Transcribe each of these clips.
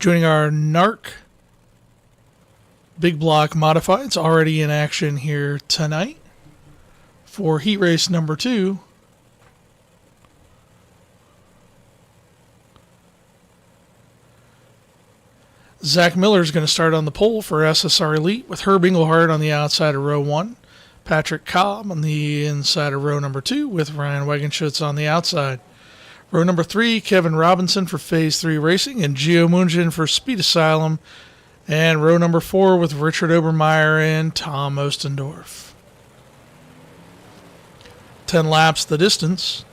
Joining our NARC Big Block Modifieds, already in action here tonight for heat race number 2. Zach Miller is going to start on the pole for SSR Elite with Herb Engelhardt on the outside of row 1. Patrick Cobb on the inside of row number 2 with Ryan Wagenschutz on the outside. Row number 3, Kevin Robinson for Phase 3 Racing and Gio Munjin for Speed Asylum. And row number 4 with Richard Obermeyer and Tom Ostendorf. 10 laps the distance.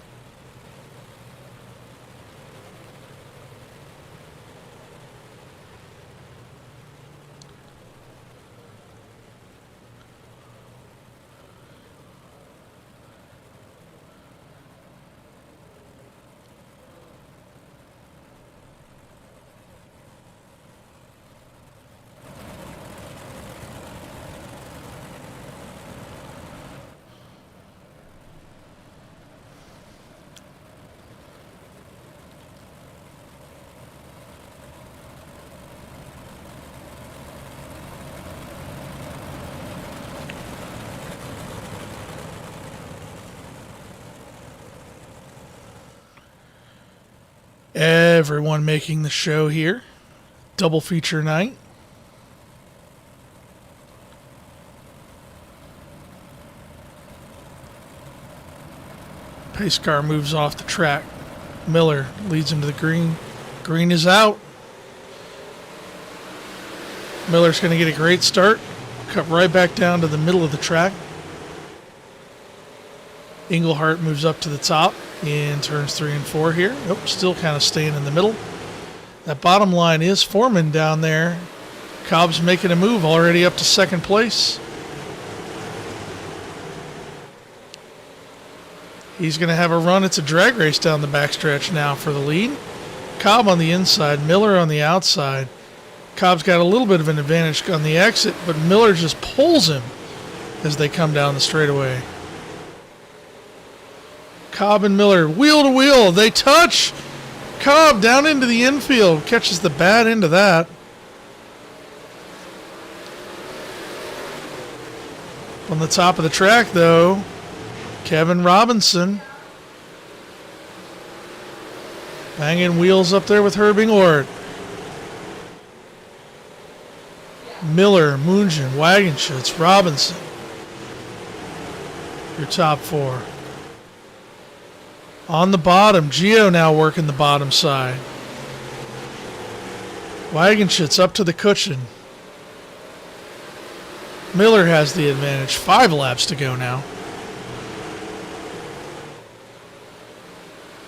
Everyone making the show here. Double feature night. Pace car moves off the track. Miller leads him to the green. Green is out. Miller's going to get a great start. Cut right back down to the middle of the track. Engelhardt moves up to the top in turns 3 and 4 here. Nope, still kind of staying in the middle. That bottom line is Foreman down there. Cobb's making a move already up to second place. He's going to have a run. It's a drag race down the backstretch now for the lead. Cobb on the inside, Miller on the outside. Cobb's got a little bit of an advantage on the exit, but Miller just pulls him as they come down the straightaway. Cobb and Miller, wheel to wheel. They touch. Cobb down into the infield. Catches the bad end of that. On the top of the track, though, Kevin Robinson. Banging wheels up there with Herb Engelhardt. Miller, Munjin, Wagenschutz, Robinson. Your top 4. On the bottom, Gio now working the bottom side. Wagenschutz up to the cushion. Miller has the advantage. 5 laps to go now.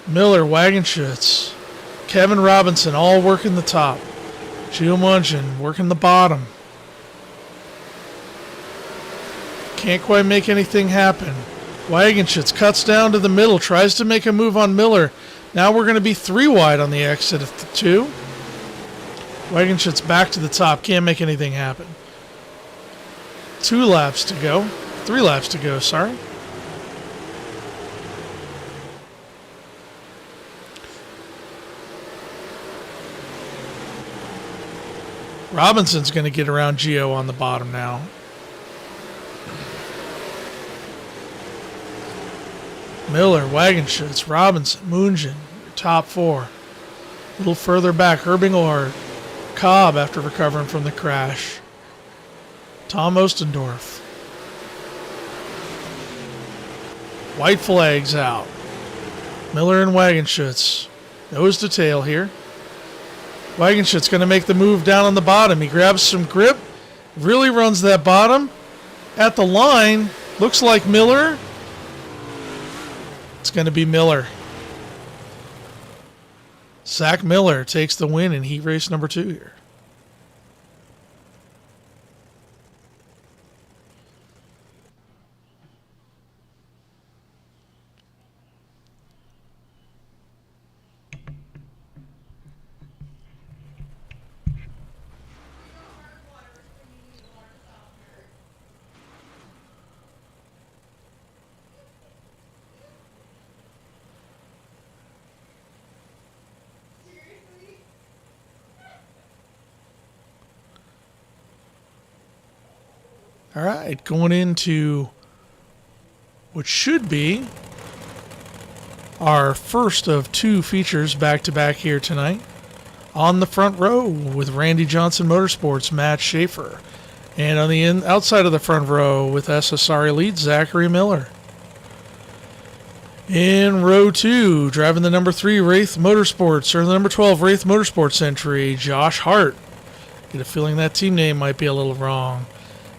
Miller, Wagenschutz, Kevin Robinson all working the top. Gio Munjin working the bottom. Can't quite make anything happen. Wagenschutz cuts down to the middle, tries to make a move on Miller. Now we're going to be 3 wide on the exit of the 2. Wagenschutz back to the top, can't make anything happen. 2 laps to go. 3 laps to go, sorry. Robinson's going to get around Gio on the bottom now. Miller, Wagenschutz, Robinson, Munjin, your top 4. A little further back, Herb Engelhardt. Cobb after recovering from the crash. Tom Ostendorf. White flags out. Miller and Wagenschutz. Nose to tail here. Wagenschutz going to make the move down on the bottom. He grabs some grip. Really runs that bottom. At the line, looks like Miller. It's going to be Miller. Zach Miller takes the win in heat race number 2 here. All right, going into what should be our first of 2 features back-to-back here tonight. On the front row with Randy Johnson Motorsports, Matt Schaefer. And on the outside of the front row with SSR Elite, Zachary Miller. In row 2, driving the number 3 Wraith Motorsports, or the number 12 Wraith Motorsports entry, Josh Hart. Get a feeling that team name might be a little wrong.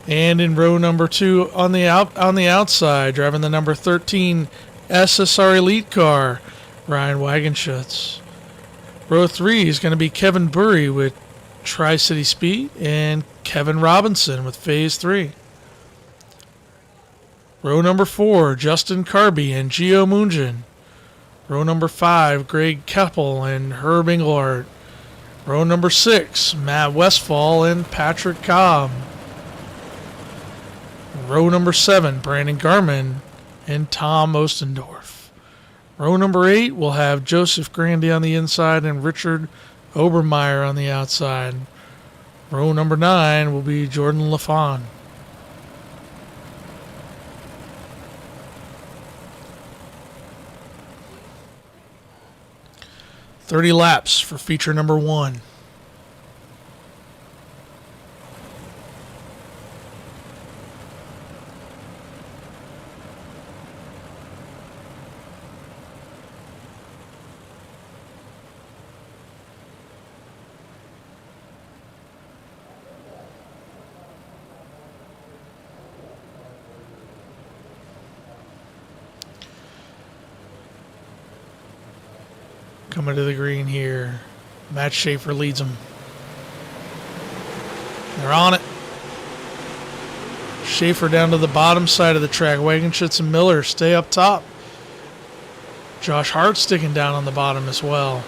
And in row number 2 on the outside, driving the number 13 SSR Elite car, Ryan Wagenschutz. Row 3 is going to be Kevin Burry with Tri-City Speed and Kevin Robinson with Phase 3. Row number 4, Justin Carby and Gio Munjin. Row number 5, Greg Keppel and Herb Engelhardt. Row number 6, Matt Westfall and Patrick Cobb. Row number 7, Brandon Garman and Tom Ostendorf. Row number 8 will have Joseph Grandy on the inside and Richard Obermeyer on the outside. Row number 9 will be Jordan LaFawn. "30 laps for feature number 1. Coming to the green here. Matt Schaefer leads them. They're on it. Schaefer down to the bottom side of the track. Wagenschutz and Miller stay up top. Josh Hart sticking down on the bottom as well.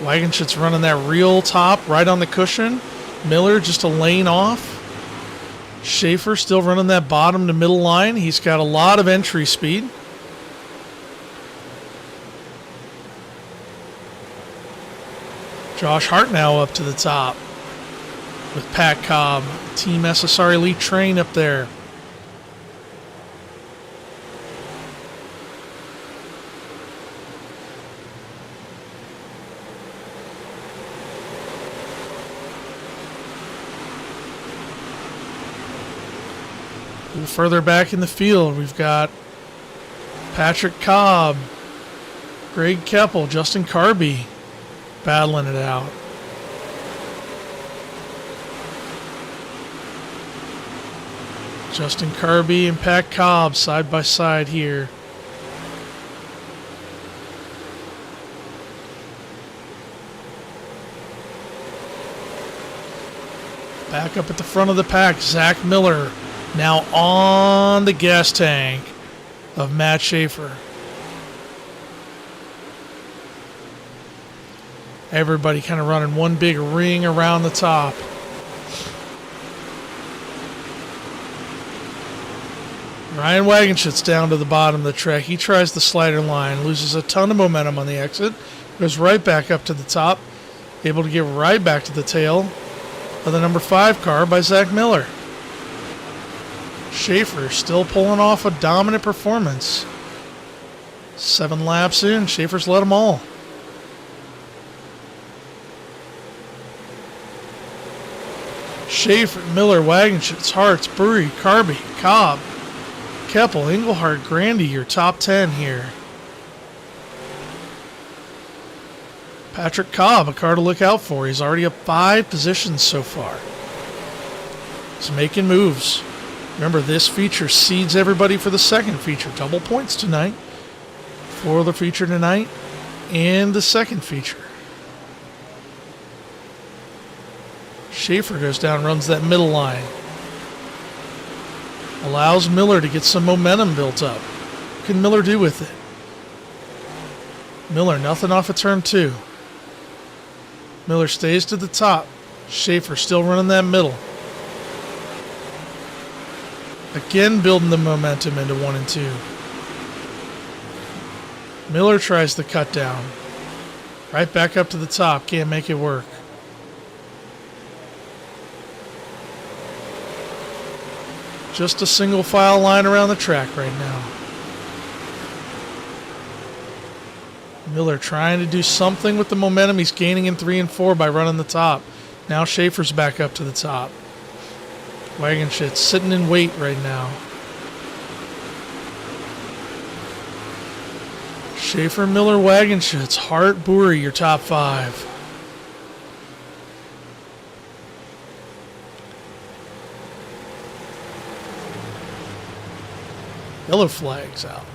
Wagenschutz running that real top right on the cushion. Miller just a lane off. Schaefer still running that bottom to middle line. He's got a lot of entry speed. Josh Hart now up to the top with Pat Cobb, Team SSR Elite train up there. A little further back in the field, we've got Patrick Cobb, Greg Keppel, Justin Carby battling it out. Justin Carby and Pat Cobb side by side here. Back up at the front of the pack, Zach Miller now on the gas tank of Matt Schaefer. Everybody kind of running one big ring around the top. Ryan Wagenschutz down to the bottom of the track. He tries the slider line, loses a ton of momentum on the exit, goes right back up to the top, able to get right back to the tail of the number 5 car by Zach Miller. Schaefer still pulling off a dominant performance. 7 laps in, Schaefer's led them all. Schaefer, Miller, Wagenschutz, Hartz, Burry, Carby, Cobb, Keppel, Engelhardt, Grandy, your top 10 here. Patrick Cobb, a car to look out for. He's already up 5 positions so far. He's making moves. Remember, this feature seeds everybody for the second feature. Double points tonight for the feature tonight and the second feature. Schaefer goes down, runs that middle line. Allows Miller to get some momentum built up. What can Miller do with it? Miller, nothing off of turn 2. Miller stays to the top. Schaefer still running that middle. Again building the momentum into 1 and 2. Miller tries the cut down. Right back up to the top. Can't make it work. Just a single file line around the track right now. Miller trying to do something with the momentum. He's gaining in 3 and 4 by running the top. Now Schaefer's back up to the top. Wagon Shit's sitting in wait right now. Schaefer, Miller, Wagon Shits, Hart, Bouri, your top 5. Yellow flag's out.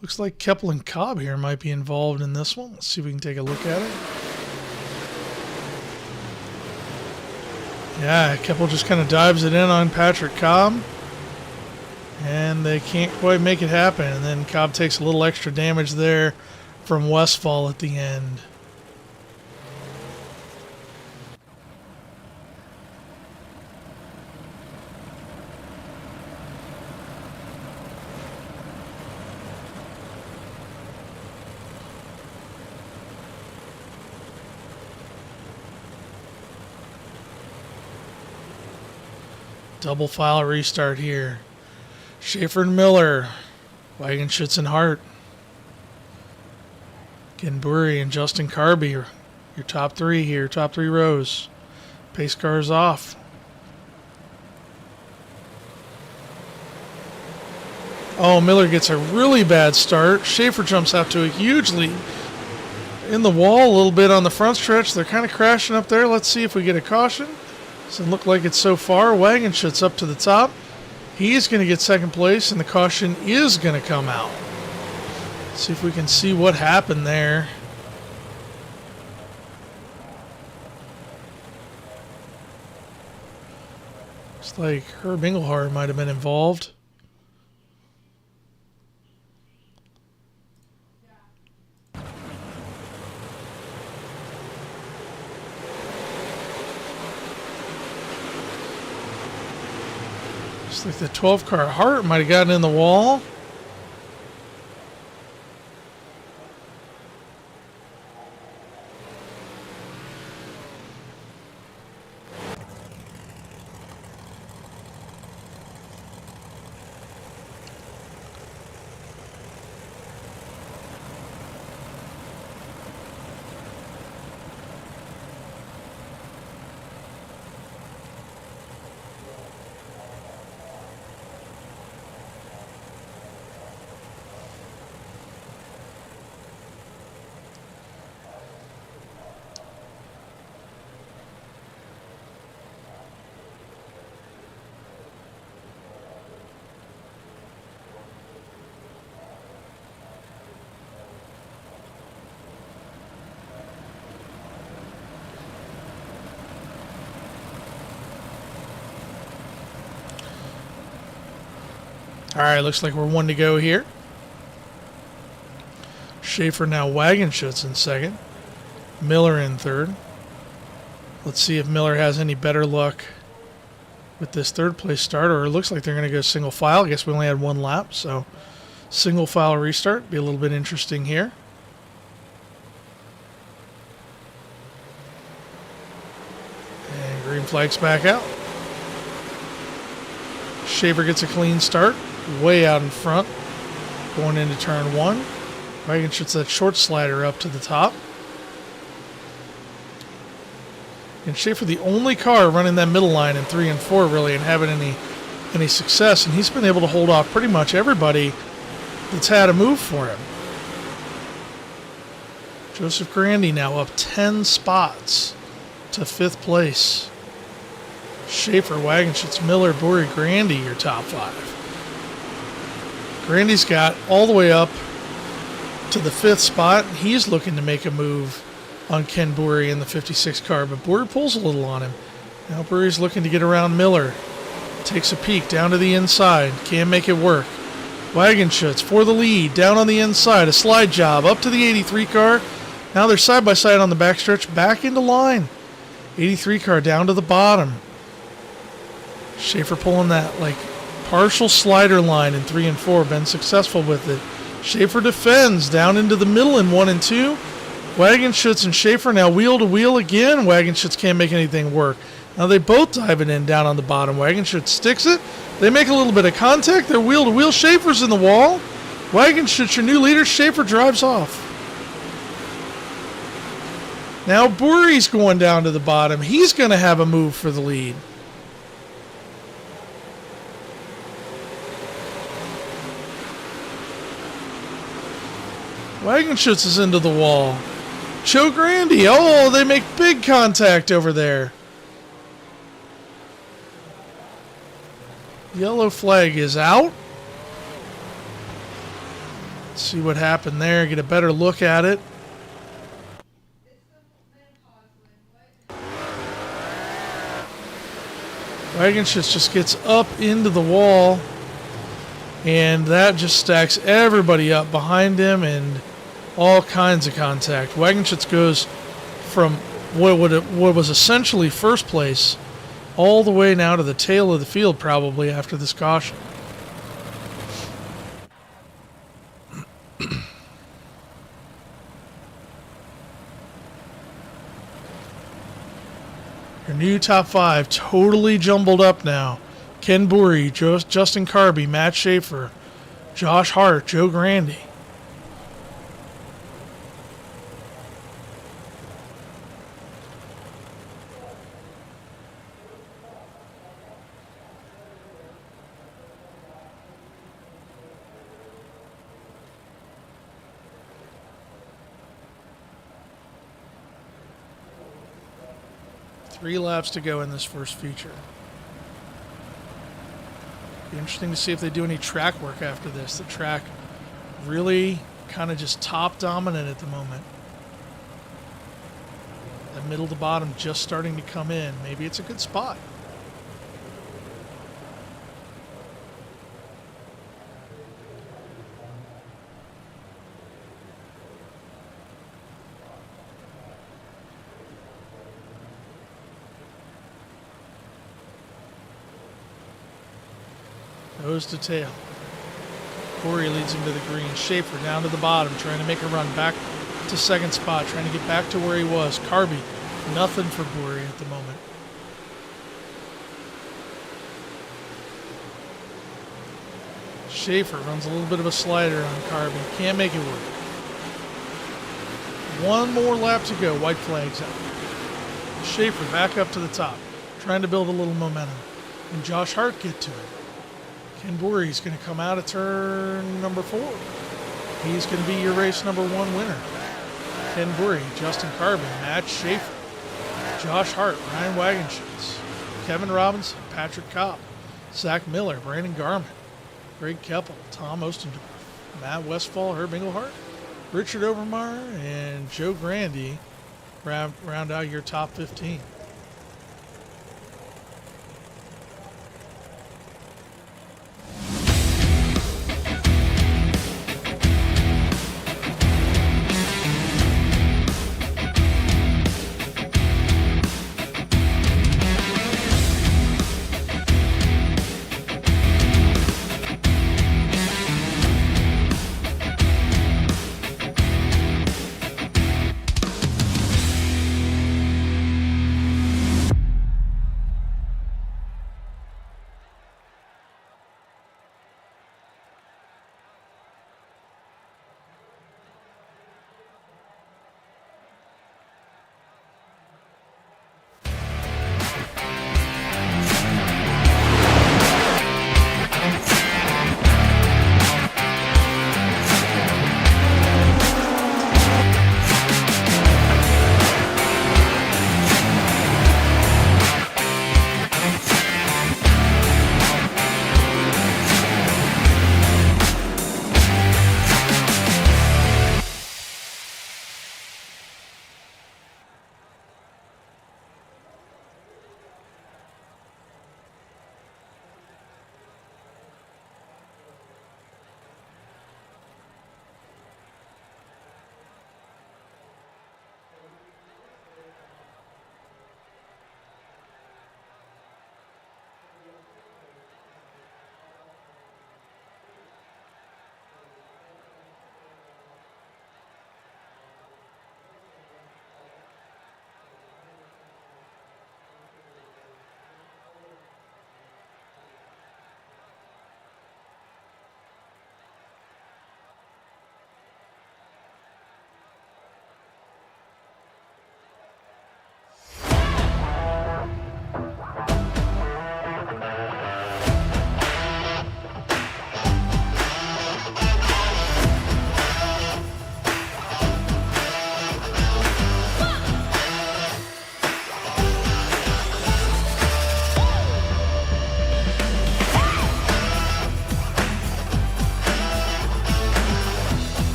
Looks like Keppel and Cobb here might be involved in this one. Let's see if we can take a look at it. Yeah, Keppel just kind of dives it in on Patrick Cobb. And they can't quite make it happen. And then Cobb takes a little extra damage there from Westfall at the end. Double file restart here. Schaefer and Miller. Wagon Shits and Hart. Ken Bouri and Justin Carby. Your top 3 here. Top 3 rows. Pace cars off. Oh, Miller gets a really bad start. Schaefer jumps out to a huge lead. In the wall a little bit on the front stretch. They're kind of crashing up there. Let's see if we get a caution. Doesn't look like it's so far. Wagon Shit's up to the top. He's going to get second place, and the caution is going to come out. Let's see if we can see what happened there. Looks like Herb Engelhard might have been involved. Looks like the 12 car Hart might have gotten in the wall. All right, looks like we're 1 to go here. Schaefer now Wagon Shits in second. Miller in third. Let's see if Miller has any better luck with this third place start, or it looks like they're going to go single file. I guess we only had 1 lap, so single file restart. Be a little bit interesting here. And green flag's back out. Schaefer gets a clean start. Way out in front. Going into turn 1. Wagon Shits that short slider up to the top. And Schaefer the only car running that middle line in 3 and 4 really and having any success. And he's been able to hold off pretty much everybody that's had a move for him. Joseph Grandy now up 10 spots to 5th place. Schaefer, Wagon Shits, Miller, Bouri, Grandy, your top 5. Grandy's got all the way up to the 5th spot. He's looking to make a move on Ken Bory in the 56 car, but Bory pulls a little on him. Now Bory's looking to get around Miller. Takes a peek down to the inside. Can't make it work. Wagenschutz for the lead. Down on the inside. A slide job up to the 83 car. Now they're side by side on the backstretch. Back into line. 83 car down to the bottom. Schaefer pulling that like partial slider line in 3 and 4. Been successful with it. Schaefer defends down into the middle in 1 and 2. Wagenschutz and Schaefer now wheel to wheel again. Wagenschutz can't make anything work. Now they both dive it in down on the bottom. Wagenschutz sticks it. They make a little bit of contact. They're wheel to wheel. Schaefer's in the wall. Wagenschutz, your new leader. Schaefer drives off. Now Bory's going down to the bottom. He's going to have a move for the lead. Wagenschutz is into the wall. Joe Grandy. Oh, they make big contact over there. Yellow flag is out. Let's see what happened there. Get a better look at it. Wagenschutz just gets up into the wall, and that just stacks everybody up behind him and all kinds of contact. Wagenschutz goes from what was essentially first place all the way now to the tail of the field probably after this caution. Your new top 5 totally jumbled up now. Ken Bory, Justin Carby, Matt Schaefer, Josh Hart, Joe Grandy. Three laps to go in this first feature. Be interesting to see if they do any track work after this. The track really kind of just top dominant at the moment. That middle to bottom just starting to come in. Maybe it's a good spot. Nose to tail. Bory leads him to the green. Schaefer down to the bottom, trying to make a run back to second spot, trying to get back to where he was. Carby, nothing for Bory at the moment. Schaefer runs a little bit of a slider on Carby. Can't make it work. One more lap to go. White flag's out. Schaefer back up to the top, trying to build a little momentum. And Josh Hart get to it. Ken Bory's going to come out of turn number 4. He's going to be your race number 1 winner. Ken Bory, Justin Carby, Matt Schaefer, Josh Hart, Ryan Wagenschutz, Kevin Robinson, Patrick Kopp, Zach Miller, Brandon Garman, Greg Keppel, Tom Ostendorf, Matt Westfall, Herb Engelhart, Richard Overmar, and Joe Grandy round out your top 15.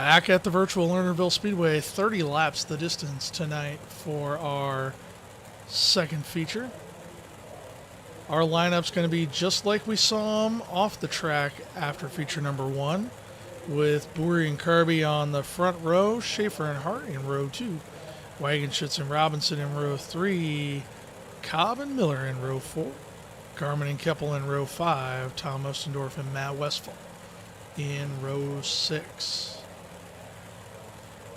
Back at the virtual Lernerville Speedway, 30 laps the distance tonight for our second feature. Our lineup's going to be just like we saw them off the track after feature number 1, with Boeri and Kirby on the front row, Schaefer and Hart in row 2, Wagenschutz and Robinson in row 3, Cobb and Miller in row 4, Garmin and Keppel in row 5, Tom Ostendorf and Matt Westphal in row 6.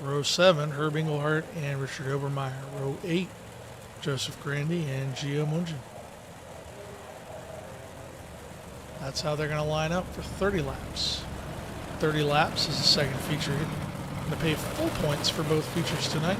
Row 7, Herb Engelhardt and Richard Obermeyer. Row 8, Joseph Grandy and Gio Mungian. That's how they're going to line up for 30 laps. 30 laps is the second feature. Going to pay full points for both features tonight.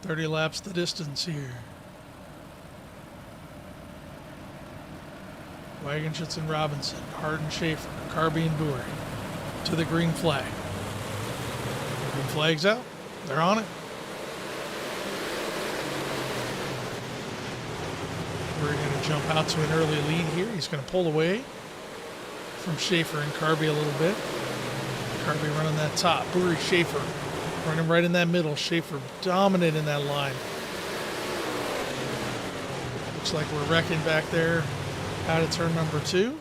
"30 laps the distance here. Wagenschutz and Robinson, Hart and Schaefer, Kirby and Boeri to the green flag. Green flag's out. They're on it. We're going to jump out to an early lead here. He's going to pull away from Schaefer and Kirby a little bit. Kirby running that top. Boeri, Schaefer running right in that middle. Schaefer dominant in that line. Looks like we're wrecking back there out of turn number 2.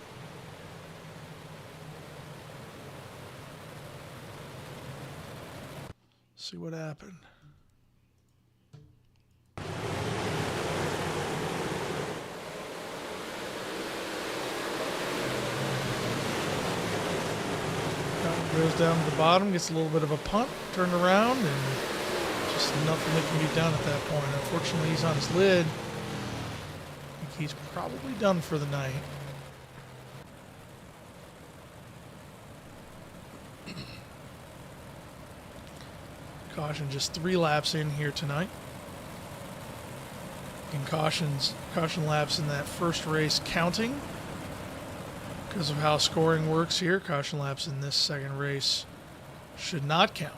See what happened. Goes down to the bottom, gets a little bit of a punt, turned around, and just nothing that can be done at that point. Unfortunately, he's on his lid. I think he's probably done for the night. Caution just 3 laps in here tonight. And caution laps in that first race counting. Because of how scoring works here, caution laps in this second race should not count.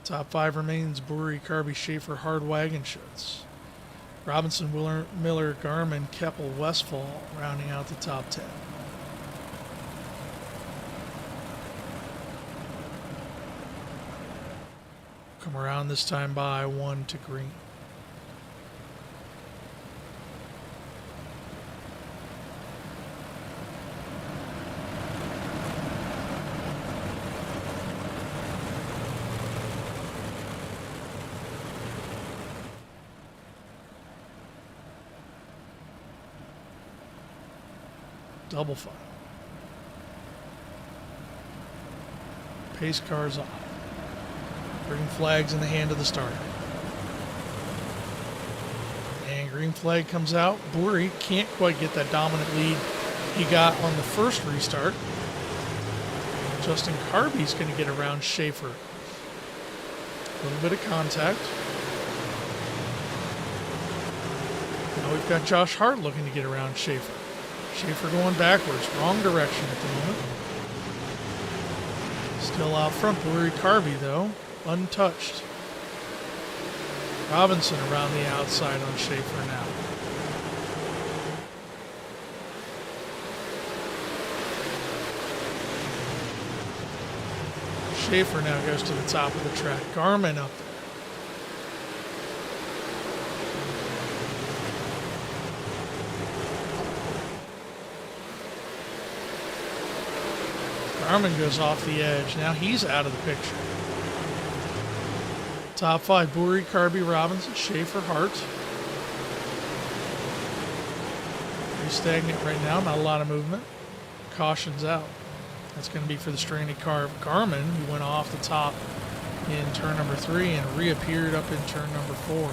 Top 5 remains Boeri, Kirby, Schaefer, Hart, Wagenschutz. Robinson, Miller, Garmin, Keppel, Westphal rounding out the top 10. Come around this time by 1 to green. Double file. Pace cars off. Green flag's in the hand of the starter. And green flag comes out. Boeri can't quite get that dominant lead he got on the first restart. Justin Kirby's going to get around Schaefer. A little bit of contact. Now we've got Josh Hart looking to get around Schaefer. Schaefer going backwards, wrong direction at the moment. Still out front, Boeri, Kirby though, untouched. Robinson around the outside on Schaefer now. Schaefer now goes to the top of the track. Garmin up there. Garmin goes off the edge. Now he's out of the picture. Top 5, Buri, Carby, Robinson, Schaefer, Hart. Pretty stagnant right now, not a lot of movement. Caution's out. That's going to be for the stranded car of Garmin, who went off the top in turn number 3 and reappeared up in turn number 4.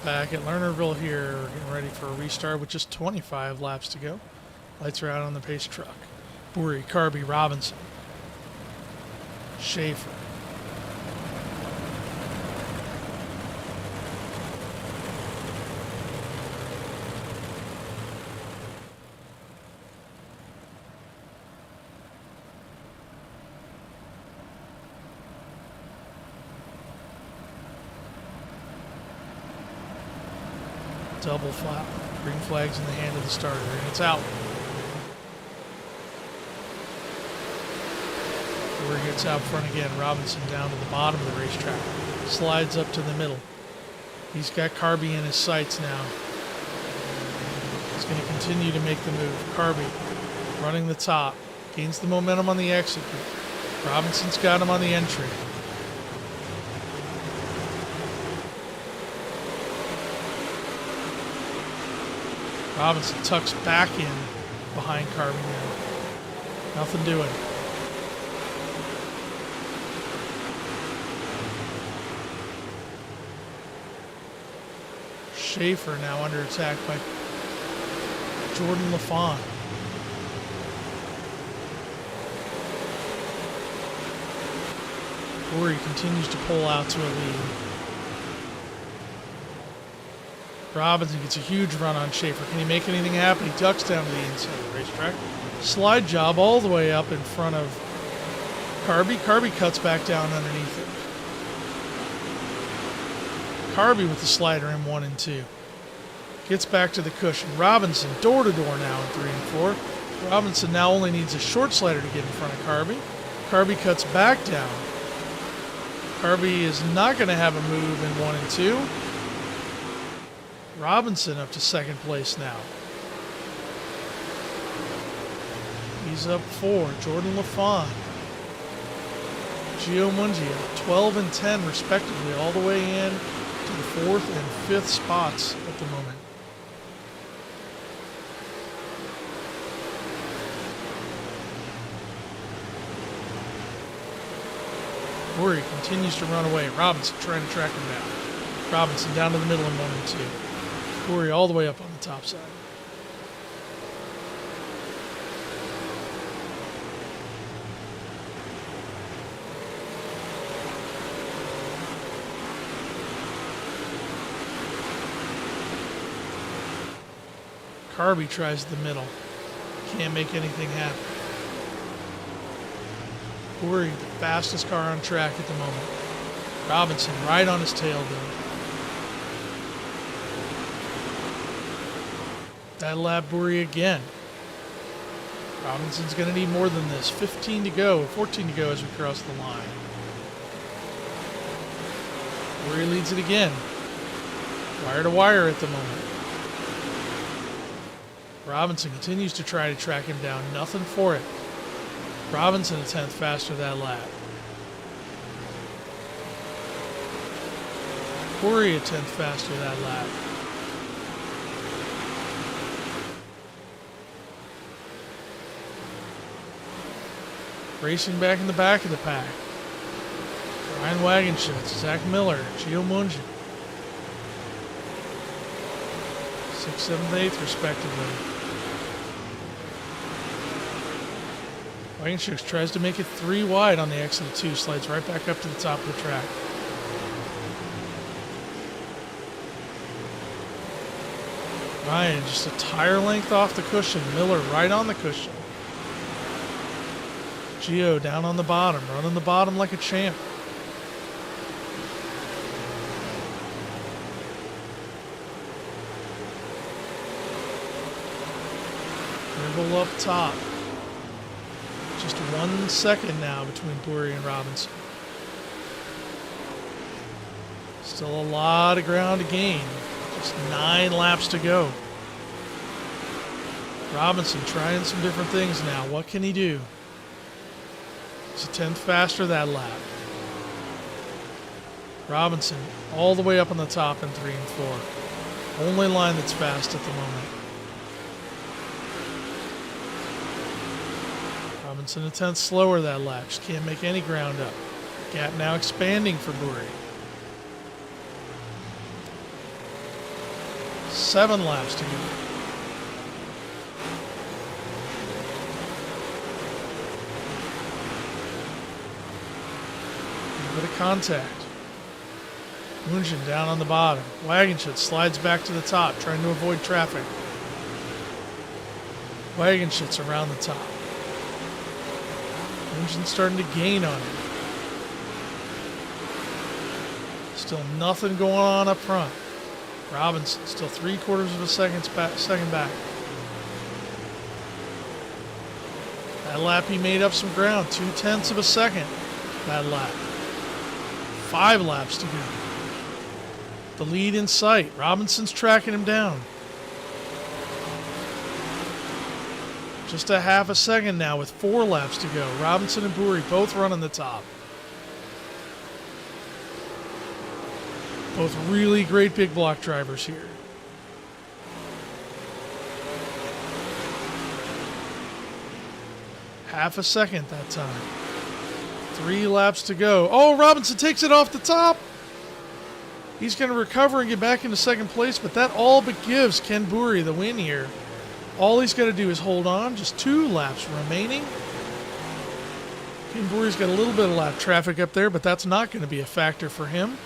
Back at Lernerville here, we're getting ready for a restart with just 25 laps to go. Lights are out on the pace truck. Buri, Carby, Robinson, Schaefer. Double flap. Green flag's in the hand of the starter, and it's out. Where he gets out front again. Robinson down to the bottom of the racetrack. Slides up to the middle. He's got Carby in his sights now. He's going to continue to make the move. Carby running the top. Gains the momentum on the exit. Robinson's got him on the entry. Robinson tucks back in behind Carby now. Nothing doing. Schaefer now under attack by Jordan LaFawn. Buri continues to pull out to a lead. Robinson gets a huge run on Schaefer. Can he make anything happen? He ducks down to the inside of the racetrack. Slide job all the way up in front of Carby. Carby cuts back down underneath it. Carby with the slider in 1 and 2. Gets back to the cushion. Robinson door to door now in 3 and 4. Robinson now only needs a short slider to get in front of Carby. Carby cuts back down. Carby is not going to have a move in 1 and 2. Robinson up to second place now. He's up 4. Jordan LaFawn. Gio Mungio, 12 and 10 respectively, all the way in to the 4th and 5th spots at the moment. Buri continues to run away. Robinson trying to track him down. Robinson down to the middle in 1 and 2. Buri all the way up on the top side. Carby tries the middle. Can't make anything happen. Buri, the fastest car on track at the moment. Robinson right on his tail though. That lap Buri again. Robinson's going to need more than this. 15 to go, 14 to go as we cross the line. Buri leads it again. Wire to wire at the moment. Robinson continues to try to track him down. Nothing for it. Robinson a 10th faster that lap. Buri a 10th faster that lap. Racing back in the back of the pack. Ryan Wagenschutz, Zach Miller, Gio Munchen. 6th, 7th, 8th, respectively. Wagenschutz tries to make it 3 wide on the exit of 2, slides right back up to the top of the track. Ryan just a tire length off the cushion. Miller right on the cushion. Gio down on the bottom, running the bottom like a champ. Dribble up top. Just 1 second now between Boury and Robinson. Still a lot of ground to gain. Just 9 laps to go. Robinson trying some different things now. What can he do? He's a 10th faster that lap. Robinson all the way up on the top in 3 and 4. Only line that's fast at the moment. Robinson a 10th slower that lap. Just can't make any ground up. Gap now expanding for Boury. 7 laps to go. A bit of contact. Munchen down on the bottom. Wagenschutz slides back to the top, trying to avoid traffic. Wagenschutz around the top. Munchen starting to gain on him. Still nothing going on up front. Robinson still 3/4 of a second back. That lap he made up some ground. 0.2 of a second that lap. 5 laps to go. The lead in sight. Robinson's tracking him down. Just a half a second now with 4 laps to go. Robinson and Boury both running the top. Both really great big block drivers here. Half a second that time. 3 laps to go. Oh, Robinson takes it off the top. He's going to recover and get back into second place, but that all but gives Ken Boury the win here. All he's got to do is hold on. Just 2 laps remaining. Ken Boury's got a little bit of lap traffic up there, but that's not going to be a factor for him.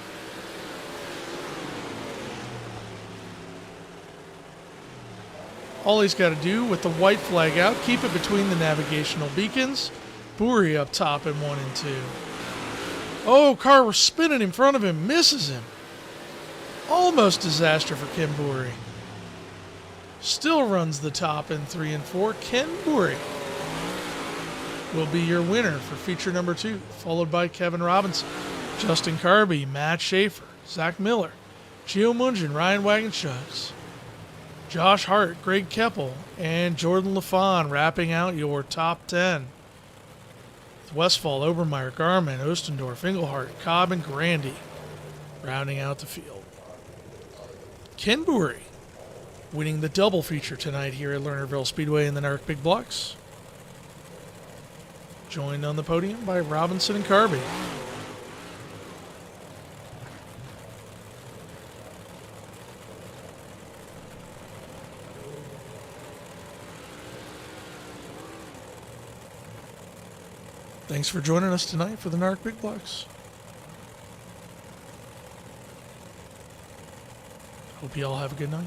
All he's got to do with the white flag out, keep it between the navigational beacons. Boury up top in 1 and 2. Oh, car was spinning in front of him, misses him. Almost disaster for Ken Boury. Still runs the top in 3 and 4. Ken Boury will be your winner for feature number 2, followed by Kevin Robinson, Justin Carby, Matt Schaefer, Zach Miller, Gio Munchen, Ryan Wagenschutz, Josh Hart, Greg Keppel, and Jordan LaFawn wrapping out your top 10. With Westphal, Obermeyer, Garmin, Ostendorf, Engelhart, Cobb, and Grandy rounding out the field. Ken Boury winning the double feature tonight here at Lernerville Speedway in the NARC Big Blocks. Joined on the podium by Robinson and Carby. Thanks for joining us tonight for the NARC Big Blocks. Hope you all have a good night.